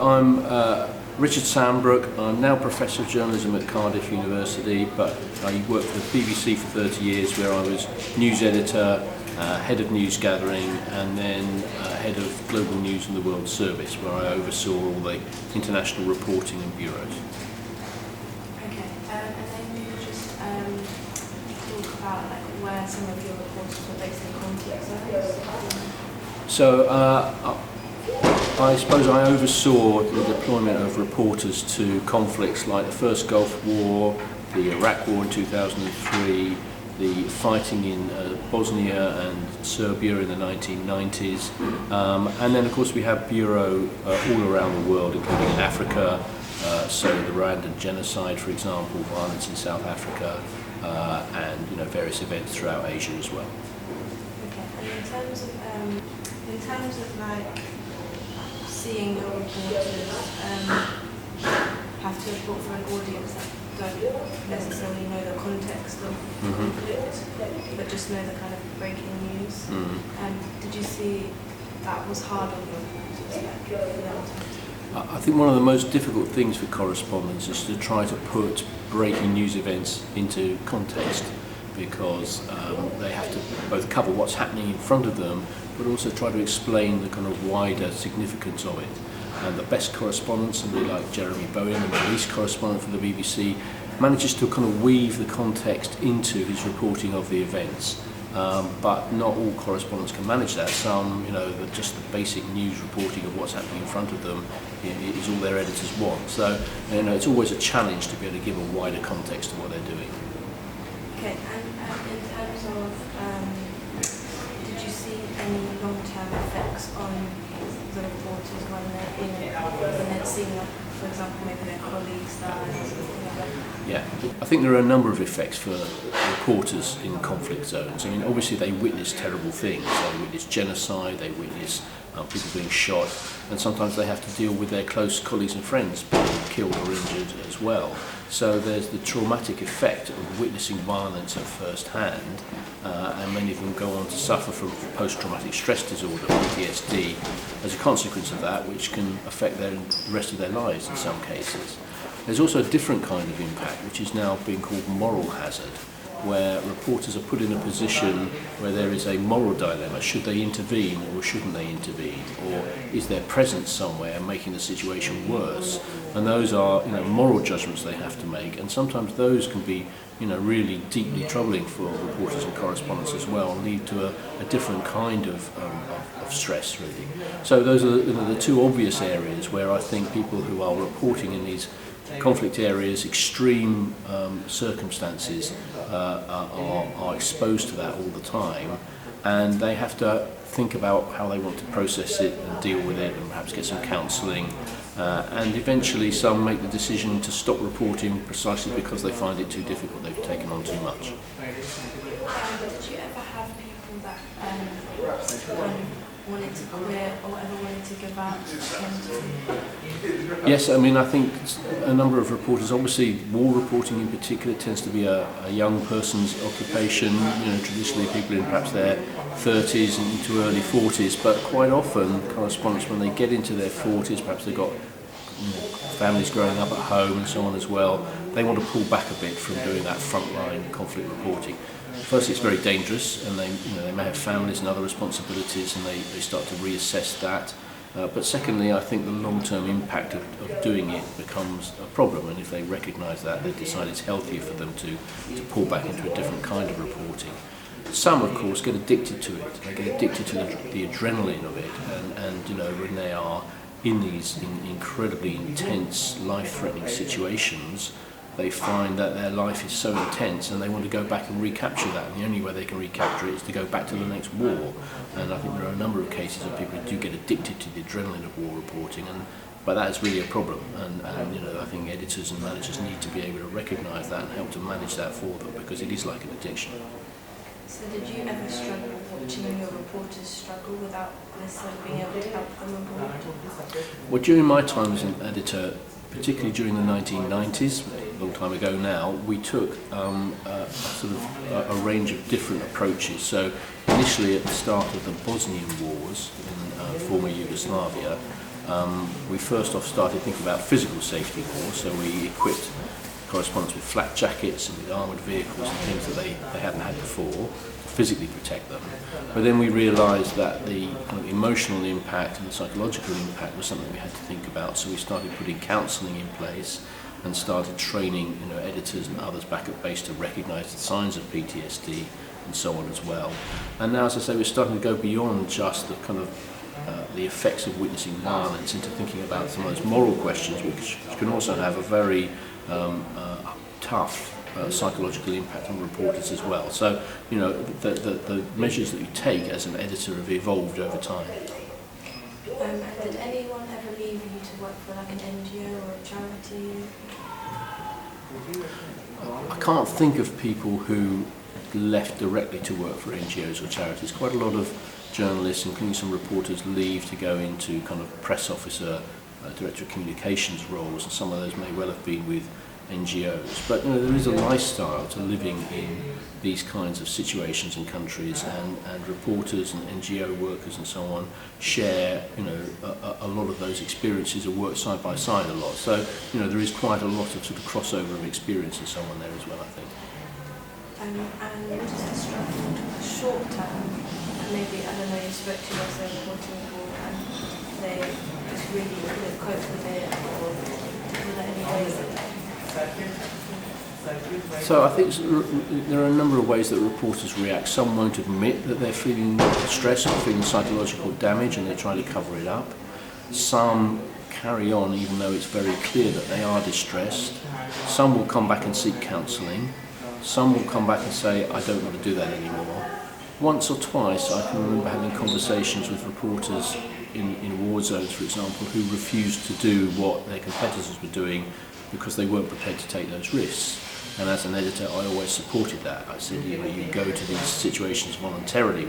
I'm Richard Sambrooke. I'm now Professor of Journalism at Cardiff University, but I worked for the BBC for 30 years where I was news editor, head of news gathering, and then head of global news and the World Service, where I oversaw all the international reporting and bureaus. Okay, and then you just talk about where some of your reports were based in conflicts. So I suppose I oversaw the deployment of reporters to conflicts like the first Gulf War, the Iraq War in 2003, the fighting in Bosnia and Serbia in the 1990s, and then of course we have bureau all around the world, including in Africa, so the Rwandan genocide, for example, violence in South Africa, and various events throughout Asia as well. Okay, and in terms of seeing your reporters have to report for an audience that don't necessarily know the context of conflict, but just know the kind of breaking news. Did you see that was hard on your reporters? I think one of the most difficult things for correspondents is to try to put breaking news events into context, because they have to both cover what's happening in front of them, but also try to explain the kind of wider significance of it. And the best correspondent, somebody like Jeremy Bowen, the Middle East correspondent for the BBC, manages to kind of weave the context into his reporting of the events. But not all correspondents can manage that. Some, just the basic news reporting of what's happening in front of them is all their editors want. So, it's always a challenge to be able to give a wider context to what they're doing. Okay, and in terms of, did you see any long-term effects on the reporters when they're seeing, for example, maybe their colleagues die or something like that? Yeah, I think there are a number of effects for reporters in conflict zones. I mean, obviously they witness terrible things. They witness genocide, they witness people being shot, and sometimes they have to deal with their close colleagues and friends being killed or injured as well. So there's the traumatic effect of witnessing violence at first hand, and many of them go on to suffer from post-traumatic stress disorder, PTSD, as a consequence of that, which can affect the rest of their lives in some cases. There's also a different kind of impact, which is now being called moral hazard, where reporters are put in a position where there is a moral dilemma. Should they intervene or shouldn't they intervene? Or is their presence somewhere making the situation worse? And those are moral judgments they have to make, and sometimes those can be really deeply troubling for reporters and correspondents as well, and lead to a different kind of stress, really. So those are the two obvious areas where I think people who are reporting in these conflict areas, extreme circumstances, are exposed to that all the time, and they have to think about how they want to process it and deal with it, and perhaps get some counselling, and eventually some make the decision to stop reporting precisely because they find it too difficult, they've taken on too much. Did you ever have people that wanted to quit or ever wanted to give up? Yes, I mean, I think a number of reporters, obviously war reporting in particular tends to be a young person's occupation, traditionally people in perhaps their 30s and into early 40s, but quite often correspondents, when they get into their 40s, perhaps they've got families growing up at home and so on as well, they want to pull back a bit from doing that frontline conflict reporting. First, it's very dangerous, and they may have families and other responsibilities, and they start to reassess that. But secondly, I think the long-term impact of doing it becomes a problem, and if they recognise that, they decide it's healthier for them to pull back into a different kind of reporting. Some, of course, get addicted to it. They get addicted to the adrenaline of it, and when they are in these incredibly intense, life-threatening situations, they find that their life is so intense and they want to go back and recapture that, and the only way they can recapture it is to go back to the next war. And I think there are a number of cases of people who do get addicted to the adrenaline of war reporting, but that is really a problem, and I think editors and managers need to be able to recognise that and help to manage that for them, because it is like an addiction. So did you ever struggle watching your reporters struggle without necessarily being able to help them abroad? Well, during my time as an editor, particularly during the 1990s, a long time ago now, we took a range of different approaches. So initially at the start of the Bosnian Wars in former Yugoslavia, we first off started thinking about physical safety more, so we equipped correspondents with flak jackets and with armoured vehicles and things that they hadn't had before to physically protect them. But then we realised that the kind of emotional impact and the psychological impact was something we had to think about, so we started putting counselling in place and started training editors and others back at base to recognise the signs of PTSD and so on as well. And now, as I say, we're starting to go beyond just the kind of the effects of witnessing violence into thinking about some of those moral questions, which can also have a very tough psychological impact on reporters as well. So, the measures that you take as an editor have evolved over time. Did anyone ever leave you to work for like an NGO or a charity? I can't think of people who left directly to work for NGOs or charities. Quite a lot of journalists, including some reporters, leave to go into kind of press officer, director of communications roles, and some of those may well have been with NGOs. But there is a lifestyle to living in these kinds of situations and countries, and reporters and NGO workers and so on share a lot of those experiences or work side by side a lot. So there is quite a lot of sort of crossover of experience and so on there as well, I think. And just to struggle short term, maybe, I don't know, you spoke to us as a reporting board and they just really couldn't cope with it, or were there any ways that So I think there are a number of ways that reporters react. Some won't admit that they're feeling stress or feeling psychological damage and they're trying to cover it up. Some carry on even though it's very clear that they are distressed. Some will come back and seek counselling. Some will come back and say, I don't want to do that anymore. Once or twice I can remember having conversations with reporters in war zones, for example, who refused to do what their competitors were doing because they weren't prepared to take those risks. And as an editor, I always supported that. I said, you go to these situations voluntarily.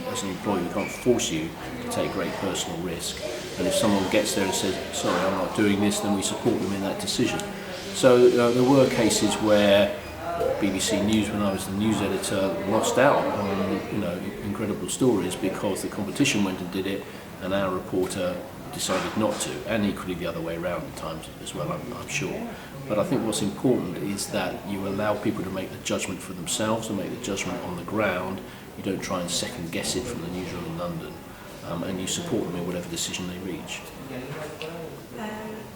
As an employee, we can't force you to take great personal risk. And if someone gets there and says, sorry, I'm not doing this, then we support them in that decision. So there were cases where BBC News, when I was the news editor, lost out on incredible stories because the competition went and did it, and our reporter decided not to, and equally the other way around at times as well, I'm sure. But I think what's important is that you allow people to make the judgment for themselves, to make the judgment on the ground. You don't try and second guess it from the newsroom in London, and you support them in whatever decision they reach.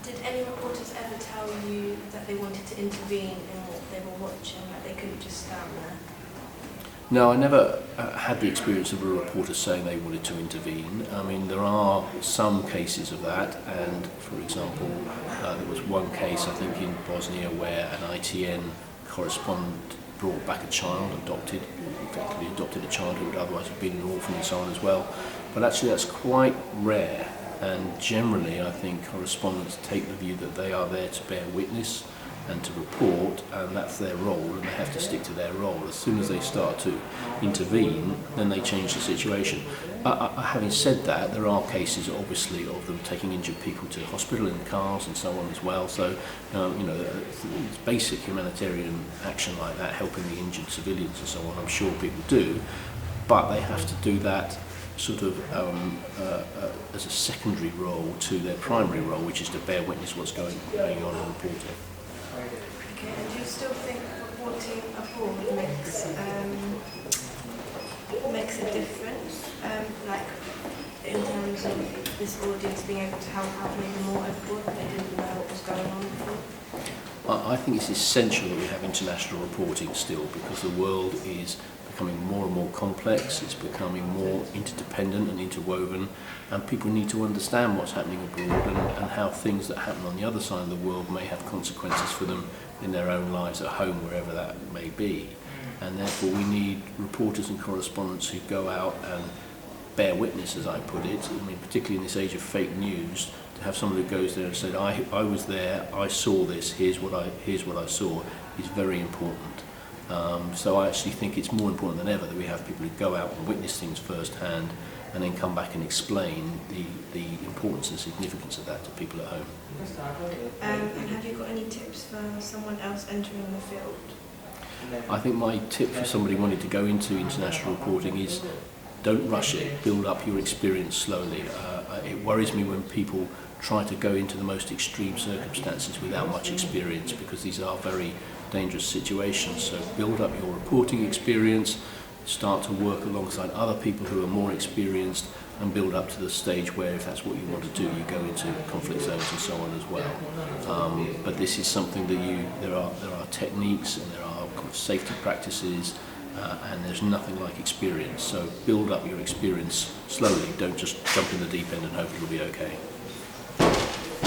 Did any reporters ever tell you that they wanted to intervene in what they were watching, that they couldn't just stand there? No, I never had the experience of a reporter saying they wanted to intervene. I mean, there are some cases of that, and for example, there was one case, I think, in Bosnia where an ITN correspondent brought back a child, effectively adopted a child who would otherwise have been an orphan and so on as well. But actually that's quite rare, and generally I think correspondents take the view that they are there to bear witness and to report, and that's their role, and they have to stick to their role. As soon as they start to intervene, then they change the situation. Having said that, there are cases, obviously, of them taking injured people to hospital in cars and so on as well. So, it's basic humanitarian action like that, helping the injured civilians and so on, I'm sure people do, but they have to do that sort of as a secondary role to their primary role, which is to bear witness what's going on and reporting. Okay, and do you still think reporting abroad makes a difference, like in terms of this audience being able to help out maybe more abroad if they didn't know what was going on before? I think it's essential that we have international reporting still, because the world is becoming more and more complex, it's becoming more interdependent and interwoven, and people need to understand what's happening abroad and how things that happen on the other side of the world may have consequences for them in their own lives at home, wherever that may be. And therefore we need reporters and correspondents who go out and bear witness, as I put it. I mean, particularly in this age of fake news, to have somebody who goes there and said, I was there, I saw this, here's what I saw, is very important. So I actually think it's more important than ever that we have people who go out and witness things firsthand and then come back and explain the importance and significance of that to people at home. And have you got any tips for someone else entering the field? I think my tip for somebody wanting to go into international reporting is don't rush it. Build up your experience slowly. It worries me when people try to go into the most extreme circumstances without much experience, because these are very dangerous situations. So build up your reporting experience, start to work alongside other people who are more experienced, and build up to the stage where, if that's what you want to do, you go into conflict zones and so on as well. But this is something that there are techniques and there are safety practices, and there's nothing like experience. So build up your experience slowly. Don't just jump in the deep end and hope it'll be okay.